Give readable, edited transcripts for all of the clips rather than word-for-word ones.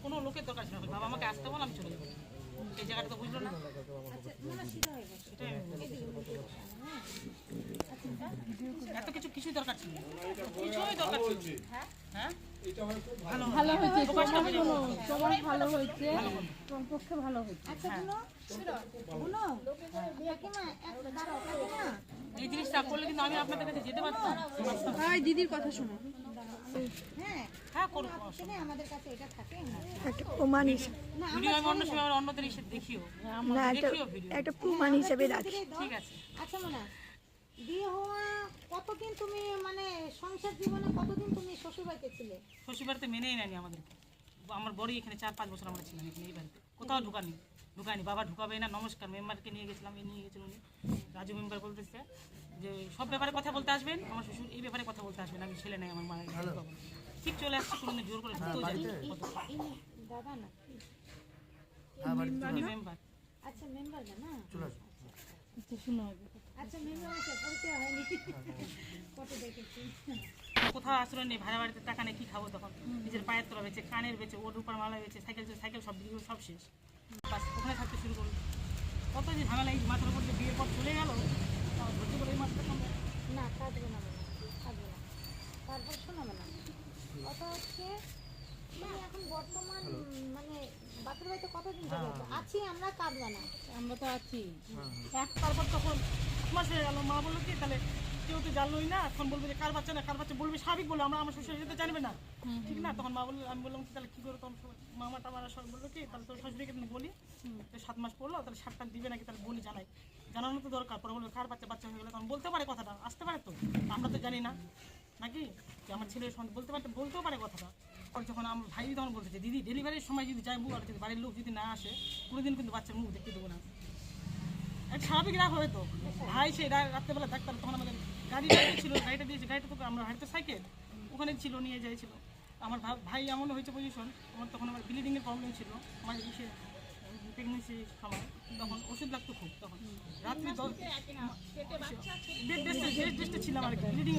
কোনো লোকের দরকার ছিল না, বাবা আমাকে আসতে বল আমি চলে যাবো, এই জায়গাটা তো বুঝলো না। এত কিছুই দরকার ছিল না, কিছুই দরকার ছিল না। হ্যাঁ ভালো হয়েছে, তোমার ভালো হয়েছে, তোমার পক্ষে ভালো হয়েছে। আচ্ছা শুনো কাকিমা দাঁড়াও কাকিমা, এই জিনিসটা করলে কিন্তু আমি আপনাদের কাছে যেতে পারতাম। দিদির কথা শোনো। হ্যাঁ হ্যাঁ করবো, আসলে আমাদের কাছে এটা থাকে একটা প্রমাণ হিসেবে না, ভিডিও আমি অন্য সময় অন্যদের এসে দেখিও, না, দেখিও ভিডিও, একটা প্রমাণ হিসেবে রাখি। ঠিক আছে। আচ্ছা মোনা, বিয়ে হওয়া কতদিন তুমি মানে সংসার জীবনে কতদিন তুমি শ্বশুর বাড়িতে ছিলে? শ্বশুর বাড়িতে মেনেই নেয়নি আমাদেরকে, আমার বড়ই এখানে 4-5 বছর আমরা ছিলাম এখানে এই বাড়িতে, কোথাও ঢুকায়নি, বাবা ঢুকাবে না। নমস্কার মেম্বারকে নিয়ে গেছিলাম, নিয়ে গেছিল উনি, রাজু মেম্বার বলতেছে যে সব ব্যাপারে কথা বলতে আসবেন, আমার শ্বশুর এই ব্যাপারে কথা বলতে আসবেন, আমি ছেলে নেই আমার মা, ঠিক চলে আসছি, কোনোদিন জোর করে ঢুকতেও যাই দাদা না উনি মেম্বার। আচ্ছা মেম্বার না আচ্ছা শুনো, আচ্ছা মেম্বার আছে, পরিচয় হয়নি কত দেখেছি। কোথাও আশ্রয় নেই, ভাড়া বাড়িতে টাকা নেই, কি খাবো তখন, নিজের পায়ের তলা বেচে, কানের বেচে, ওর উপর মালা বেচে, সাইকেল সব বিক্রি করে সব শেষ, বাস ওখানে থাকতে শুরু করলো। কত যে ঝামেলা, এই মাথার উপর যে বিয়ের পর চলে গেল, ধরতে করে এই মাছটা সম্ভব না কাঁদবে না বোনা, কাঁদবে না। তারপর শোনো না, কথা হচ্ছে তুমি এখন বর্তমান মানে বাপের বাড়িতে কতদিন ধরে আছো? আছি আমরা, কাঁদবে না। আমরা তো আছি। তারপর তখন 1 মাস হয়ে গেল, মা বললো কি তাহলে কেউ তো জানলোই না, এখন বলবে যে কার বাচ্চা না কার বাচ্চা, বলবে স্বাভাবিক, বললো আমরা আমার শ্বশুর তো জানবে না, ঠিক না। তখন মা বললো, আমি বললাম কি তাহলে কী করো, তখন মামা টামারা সব বললো কি তাহলে তোর শাশুড়িকে তুমি বলি, 7 মাস পড়লো, তাহলে 7 টাকা দিবে নাকি, তাহলে বলি জানাই, জানানো তো দরকার। পরে বলবে কার বাচ্চা হয়ে গেলে তখন বলতে পারে কথাটা, আসতে পারে তো, আমরা তো জানি না নাকি, যে আমার ছেলের সঙ্গে বলতেও পারে কথাটা। আর যখন আমার ভাই তখন বলতেছে দিদি ডেলিভারির সময় যদি যাই আর যদি বাড়ির লোক যদি না আসে কোনোদিন কিন্তু বাচ্চার মুখ দেখতে দেবো না, একটা স্বাভাবিক রাগ হবে তো। ভাই সে রাত্রেবেলা ডাক্তার, তখন আমাদের গাড়িটা ছিল, গাড়িটা দিয়েছে, গাড়িটা তো আমরা হাঁটতে সাইকেল ওখানে ছিল, নিয়ে যাইছিল। আমার ভাই এমন হয়েছে পজিশন, আমার তখন আমার ব্লিডিংয়ের প্রবলেম ছিল, আমার ইসে প্রেগনেন্সির সময়, তখন ওষুধ লাগতো খুব, তখন রাত্রি বেড রেস্টে ছিলাম আর কি, ব্লিডিং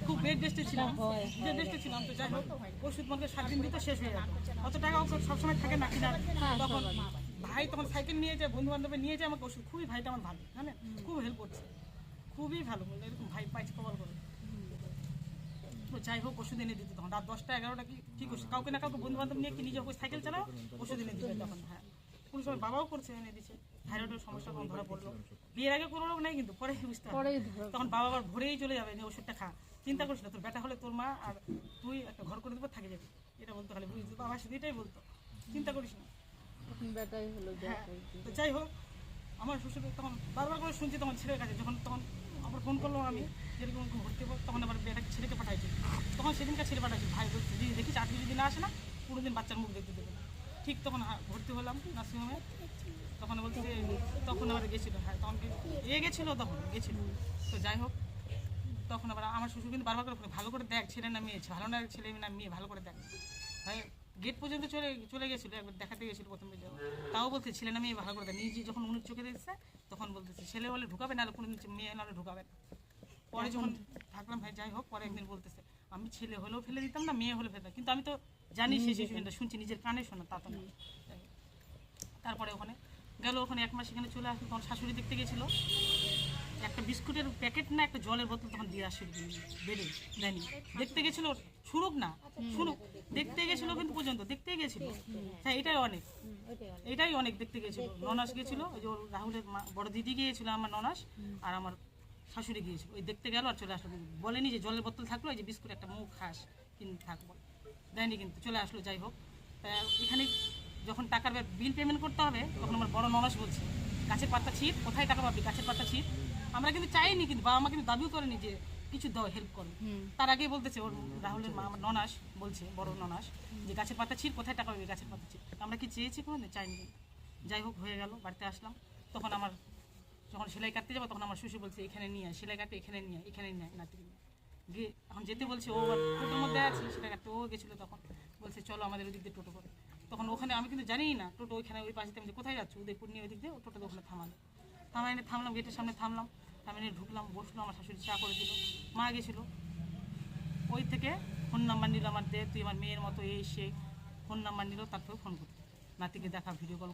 খুব বেড রেস্টে ছিলাম, তো যাই হোক ওষুধ আমাকে 7 দিন দিতে শেষ হয়ে যাবে, অত টাকা সবসময় থাকে না কিনা। তখন ভাই তখন সাইকেল নিয়ে যায়, বন্ধু বান্ধবে নিয়ে যায় আমাকে ওষুধ, খুবই ভাইটা আমার ভালো, জানেন খুব হেল্প করছে, খুবই ভালো, বললে এরকম ভাই পাইছে কবল করে। তো যাই হোক ওষুধ এনে দিতে, তখন রাত 10টা 11টা কি ঠিক আছে, কাউকে না কাউকে বন্ধু বান্ধব নিয়ে কি নিজে সাইকেল চালাও ওষুধ এনে দিতে তখন। হ্যাঁ কোনো সময় বাবাও করছে, এনে দিচ্ছে, থাইরয়েডের সমস্যা তখন ধরা পড়লো, বিয়ের আগে কোনো রোগ নেই কিন্তু পরে বুঝতে পারে, তখন বাবা আবার ভোরেই চলে যাবে যে ওষুধটা খা, চিন্তা করিস না তোর বেটা হলে তোর মা আর তুই একটা ঘর করে দেবো থাকে যাবে, এটা বলতো, খালি বুঝতে বাবা শুধু এটাই বলতো, চিন্তা করিস না। বেটাই হলো। হ্যাঁ তো যাই হোক আমার শ্বশুর তখন বারবার করে শুনছি, তখন ছেলের কাছে তখন আবার ফোন করলো আমি যেরকম ভর্তি হবো, তখন আবার বেটাকে ছেলেকে পাঠাইছি, তখন সেদিনকার ছেলে পাঠাইছি, ভাই বলছে দিদি দেখি চাকরি যদি না আসে না পুরোদিন বাচ্চার মুখ দেখতে দেবে না। ঠিক তখন ভর্তি হলাম নার্সিংহোমে, তখন বলছে তখন আবার গেছিলো, হ্যাঁ তখন গেছিলো, তখন গেছিলো। তো যাই হোক তখন আবার আমার শ্বশুর কিন্তু বারবার করে ভালো করে দেখ ছেলে না মেয়ে, ভালো না ছেলে না মেয়ে, ভালো করে দেখ। ভাই গেট পর্যন্ত চলে গেছিলো, একবার দেখাতে গেছিলো প্রথম ভিডিও, তাও বলছে ছেলে না মেয়ে ভালো করে দেখ, নিজে যখন উনি চোখে দেখছে তখন বলতেছে ছেলে হলে ঢুকাবে না, কোনো মেয়ে নাহলে ঢুকাবে না। পরে যখন থাকলাম ভাই যাই হোক, পরে একদিন বলতেছে আমি ছেলে হলেও ফেলে দিতাম না, মেয়ে হলে ফেলতাম, কিন্তু আমি তো জানি সেই সিচুয়েশনটা শুনছি, নিজের কানে শোনা তা তো না। তারপরে ওখানে গেল, ওখানে 1 মাস এখানে চলে আসলো, তখন শাশুড়ি দেখতে গেছিলো, একটা বিস্কুটের প্যাকেট না একটা জলের বোতল তখন দিয়ে আসছিল বেডে দেয়নি, দেখতে গেছিলো, শুনুক দেখতে গেছিলো, কিন্তু পর্যন্ত দেখতেই গেছিলো। হ্যাঁ এটাই অনেক দেখতে গেছিলো। ননাস গেছিলো, ওই যে রাহুলের বড় দিদি গিয়েছিল, আমার ননাস আর আমার শাশুড়ি গিয়েছিল, ওই দেখতে গেল আর চলে আসলো, বলেনি যে জলের বোতল থাকলো, এই যে বিস্কুট একটা মুখ খাস কিন্তু থাকবো, দেয়নি কিন্তু চলে আসলো। যাই হোক এখানে যখন টাকার বিল পেমেন্ট করতে হবে তখন আমার বড় ননাস বলছে গাছের পাতা ছিট, কোথায় টাকা পাবি, গাছের পাতা ছিট। আমরা কিন্তু চাইনি, কিন্তু বাবা মা কিন্তু দাবিও করেনি যে কিছু দাও হেল্প করো, তার আগেই বলতেছে ওর রাহুলের মা আমার ননাস বলছে, বড় ননাস যে গাছের পাতা ছিট, কোথায় টাকা পাবি গাছের পাতা ছিট। আমরা কি চেয়েছি কোনোদিন, চাইনি। যাই হোক হয়ে গেল, বাড়িতে আসলাম, তখন আমার যখন সেলাই কাটতে যাবো তখন আমার শ্বশুর বলছে এখানে নিয়ে সেলাই কাটতে, এখানে নিয়ে নাতি গিয়ে এখন যেতে বলছে, ও টোটোর মধ্যে আছে সেলাই কাটতে, ও গেছিলো, তখন বলছে চলো আমাদের ওই দিক দিয়ে টোটো করে, তখন ওখানে আমি কিন্তু জানিই না টোটো ওইখানে ওই পাশে, আমি কোথায় যাচ্ছি উদয়পুর নিয়ে ওই দিক দিয়ে টোটো ওখানে থামলাম গেটের সামনে থামলাম, আমি ঢুকলাম, বসলো, আমার শাশুড়ি চা করে দিল, মা গেছিলো, ওই থেকে ফোন নাম্বার নিল আমার, দে তুই আমার মেয়ের মতো এই সে, ফোন নাম্বার নিল, তারপরে ফোন করতো নাতিকে দেখা, ভিডিও কল